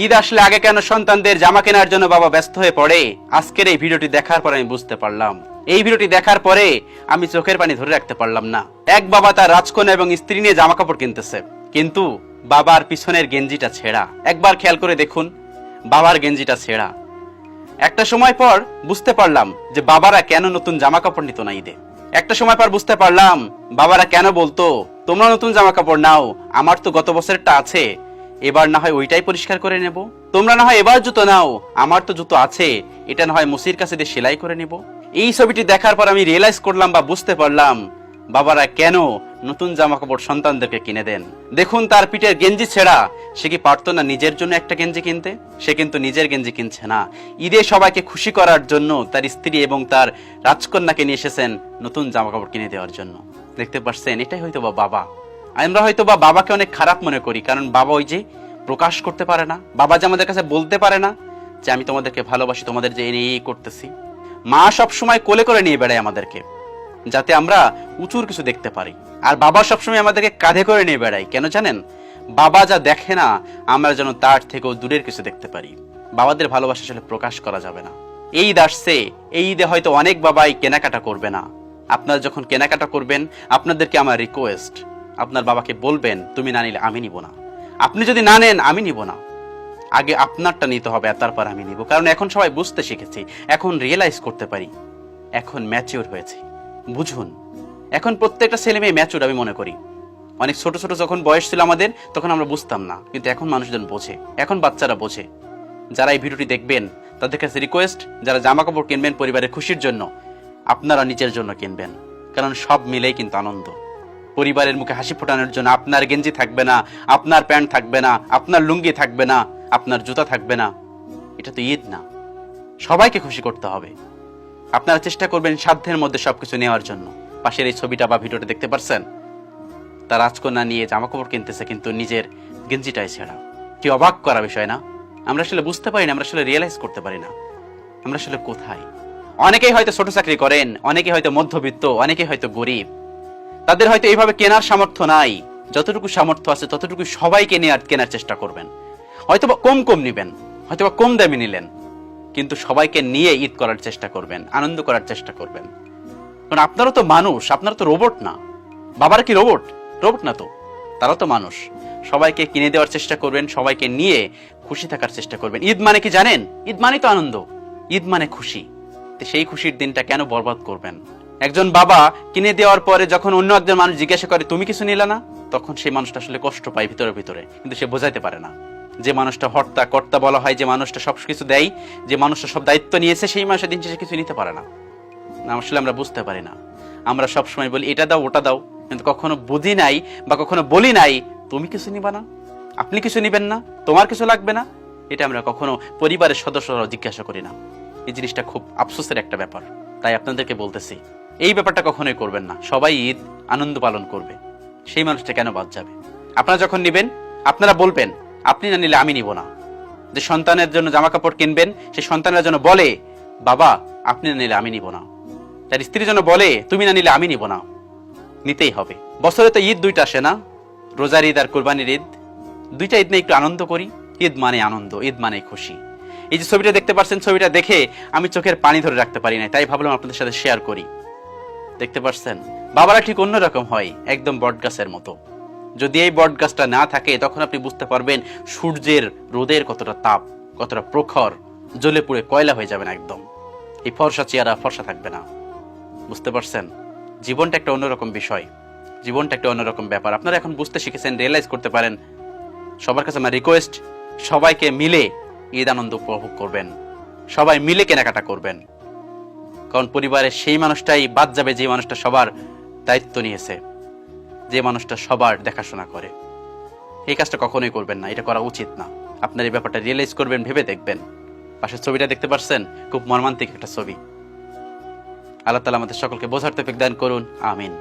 ঈদ আসলে আগে কেন সন্তানদের জামা কেনার জন্য বাবা ব্যস্ত হয়ে পড়ে, আজকের এই ভিডিওটি দেখার পর আমি বুঝতে পারলাম। এই ভিডিওটি দেখার পরে আমি চোখের পানি ধরে রাখতে পারলাম না। এক বাবা তার রাজকন্যা এবং স্ত্রী নিয়ে জামা কাপড় কিনতেছে, কিন্তু বাবার পিছনের গেঞ্জিটা ছেঁড়া। একবার খেয়াল করে দেখুন, বাবার গেঞ্জিটা ছেঁড়া। একটা সময় পর বুঝতে পারলাম যে বাবারা কেন নতুন জামা কাপড় নিত না ঈদে। একটা সময় পর বুঝতে পারলাম বাবারা কেন বলতো তোমরা নতুন জামা কাপড় নাও, আমার তো গত বছরেরটা আছে, এবার না হয় ওইটাই পরিষ্কার করে নেব। তোমরা না হয় এবার জুতো নাও, আমার তো জুতো আছে, এটা না হয় মুসির কাছে দিয়ে সেলাই করে নেব। এই ছবিটি দেখার পর আমি রিয়েলাইজ করলাম বা বুঝতে পারলাম বাবারা কেন নতুন জামা কাপড় সন্তানদেরকে কিনে দেন। দেখুন, তার পিঠের গেঞ্জি ছেঁড়া, সে কি পারতো না নিজের জন্য একটা গেঞ্জি কিনতে? সে কিন্তু নিজের গেঞ্জি কিনছে না, ঈদে সবাইকে খুশি করার জন্য তার স্ত্রী এবং তার রাজকন্যাকে নিয়ে এসেছেন নতুন জামা কাপড় কিনে দেওয়ার জন্য। দেখতে পাচ্ছেন, এটাই হয়তো বা বাবা। আমরা হয়তো বা বাবাকে অনেক খারাপ মনে করি, কারণ বাবা ওই যে প্রকাশ করতে পারে না, বাবা যে আমাদের কাছে বলতে পারে না যে আমি তোমাদেরকে ভালোবাসি, তোমাদের যে এই করতেছি। মা সবসময় কোলে করে নিয়ে বেড়ায় আমাদেরকে, যাতে আমরা উঁচুর কিছু দেখতে পারি। আর বাবা সবসময় আমাদেরকে কাঁধে করে নিয়ে বেড়ায়, কেন জানেন? বাবা যা দেখে না, আমরা যেন তার থেকেও দূরের কিছু দেখতে পারি। বাবাদের ভালোবাসা আসলে প্রকাশ করা যাবে না। এই ঈদ আসছে, এই ঈদে হয়তো অনেক বাবাই কেনাকাটা করবে না। আপনারা যখন কেনাকাটা করবেন, আপনাদেরকে আমার রিকোয়েস্ট, আপনার বাবাকে বলবেন তুমি না নিলে আমি নিব না। আপনি যদি না নেন আমি নিব না, আগে আপনারটা নিতে হবে, তারপর আমি নিব। কারণ এখন সবাই বুঝতে শিখেছি, এখন রিয়েলাইজ করতে পারি, এখন ম্যাচিউর হয়েছি। বুঝুন, এখন প্রত্যেকটা ছেলে মেয়ে ম্যাচিউর আমি মনে করি। অনেক ছোট ছোট যখন বয়স ছিল আমাদের, তখন আমরা বুঝতাম না, কিন্তু এখন মানুষজন বোঝে, এখন বাচ্চারা বোঝে। যারা এই ভিডিওটি দেখবেন তাদের কাছে রিকোয়েস্ট, যারা জামা কাপড় কিনবেন পরিবারের খুশির জন্য, আপনারা নিজের জন্য কিনবেন, কারণ সব মিলেই কিন্তু আনন্দ। পরিবারের মুখে হাসি ফোটানোর জন্য আপনার গেঞ্জি থাকবে না, আপনার প্যান্ট থাকবে না, আপনার লুঙ্গি থাকবে না, আপনার জুতা থাকবে না, এটা তো ঈদ না। সবাইকে খুশি করতে হবে। আপনারা চেষ্টা করবেন সাধ্যের মধ্যে সবকিছু নেওয়ার জন্য। পাশের এই ছবিটা বা ভিডিওটা দেখতে পারছেন, তার রাজকন্যা নিয়ে জামা কাপড় কিনতেছে, কিন্তু নিজের গেঞ্জিটাই ছেঁড়া। কি অবাক করা বিষয় না? আমরা আসলে বুঝতে পারি না, আমরা আসলে রিয়েলাইজ করতে পারি না আমরা আসলে কোথায়। অনেকেই হয়তো ছোট চাকরি করেন, অনেকে হয়তো মধ্যবিত্ত, অনেকে হয়তো গরিব, তাদের হয়তো এইভাবে কেনার সামর্থ্য নাই। যতটুকু সামর্থ্য আছে ততটুকু সবাইকে নিয়ে কেনার চেষ্টা করবেন। হয়তোবা কম কম নিবেন, হয়তোবা কম দামে নিলেন, কিন্তু সবাইকে নিয়ে ঈদ করার চেষ্টা করবেন, আনন্দ করার চেষ্টা করবেন। কারণ আপনারা তো মানুষ, আপনারা তো রোবট না। বাবারা কি রোবট? রোবট না তো, তারা তো মানুষ। সবাইকে কিনে দেওয়ার চেষ্টা করবেন, সবাইকে নিয়ে খুশি থাকার চেষ্টা করবেন। ঈদ মানে কি জানেন? ঈদ মানে তো আনন্দ, ঈদ মানে খুশি। তো সেই খুশির দিনটা কেন বরবাদ করবেন? একজন বাবা কিনে দেওয়ার পরে যখন অন্য একজন মানুষ জিজ্ঞাসা করে তুমি কিছু নিলে না, তখন সেই মানুষটা আসলে কষ্ট পায় ভিতরে ভিতরে, কিন্তু সে বোঝাইতে পারে না। যে মানুষটা হর্তা কর্তা বলা হয়, যে মানুষটা সব কিছু দেয়, যে মানুষটা সব দায়িত্ব নিয়েছে, সেই মানুষের দিন শেষে কিছু নিতে পারে না। আসলে আমরা বুঝতে পারি না। আমরা সবসময় বলি এটা দাও ওটা দাও, কিন্তু কখনো বুঝি নাই বা কখনো বলি নাই তুমি কিছু নিবা না, আপনি কিছু নিবেন না, তোমার কিছু লাগবে না। এটা আমরা কখনো পরিবারের সদস্যরা জিজ্ঞাসা করি না। এই জিনিসটা খুব আফসোসের একটা ব্যাপার। তাই আপনাদেরকে বলতেছি, এই ব্যাপারটা কখনোই করবেন না। সবাই ঈদ আনন্দ পালন করবে, সেই মানুষটা কেন বাদ যাবে? আপনারা যখন নিবেন, আপনারা বলবেন আপনি না নিলে আমি নিব না। যে সন্তানের জন্য জামা কাপড় কিনবেন, সেই সন্তানের জন্য বলে বাবা আপনি না নিলে আমি নিব না। তার স্ত্রীর জন্য বলে তুমি না নিলে আমি নিব না। নিতেই হবে। বছরে তো ঈদ দুইটা আসে না, রোজার ঈদ আর কোরবানির ঈদ। দুইটা ঈদ নিয়ে একটু আনন্দ করি। ঈদ মানে আনন্দ, ঈদ মানে খুশি। এই যে ছবিটা দেখতে পাচ্ছেন, ছবিটা দেখে আমি চোখের পানি ধরে রাখতে পারি না, তাই ভাবলাম আপনাদের সাথে শেয়ার করি। দেখতে পাচ্ছেন, বাবারা ঠিক অন্যরকম হয়, একদম বটগাছের মতো। যদি এই বটগাছটা না থাকে, তখন আপনি বুঝতে পারবেন সূর্যের রোদের কতটা তাপ, কতটা প্রখর, জ্বলে পুড়ে কয়লা হয়ে যাবেন একদম। এই ফর্সা চেহারা ফর্সা থাকবে না। বুঝতে পারছেন? জীবনটা একটা অন্যরকম বিষয়, জীবনটা একটা অন্যরকম ব্যাপার। আপনারা এখন বুঝতে শিখেছেন, রিয়েলাইজ করতে পারেন। সবার কাছে আমার রিকোয়েস্ট, সবাইকে মিলে ঈদ আনন্দ উপভোগ করবেন, সবাই মিলে কেনাকাটা করবেন। কারণ পরিবারের সেই মানুষটাই বাদ যাবে যে মানুষটা সবার দায়িত্ব নিয়েছে, যে মানুষটা সবার দেখাশোনা করে। এই কাজটা কখনোই করবেন না, এটা করা উচিত না। আপনার এই ব্যাপারটা রিয়েলাইজ করবেন, ভেবে দেখবেন। পাশের ছবিটা দেখতে পাচ্ছেন, খুব মর্মান্তিক একটা ছবি। আল্লাহ তাআলা আমাদের সকলকে বোঝার তৌফিক দান করুন, আমিন।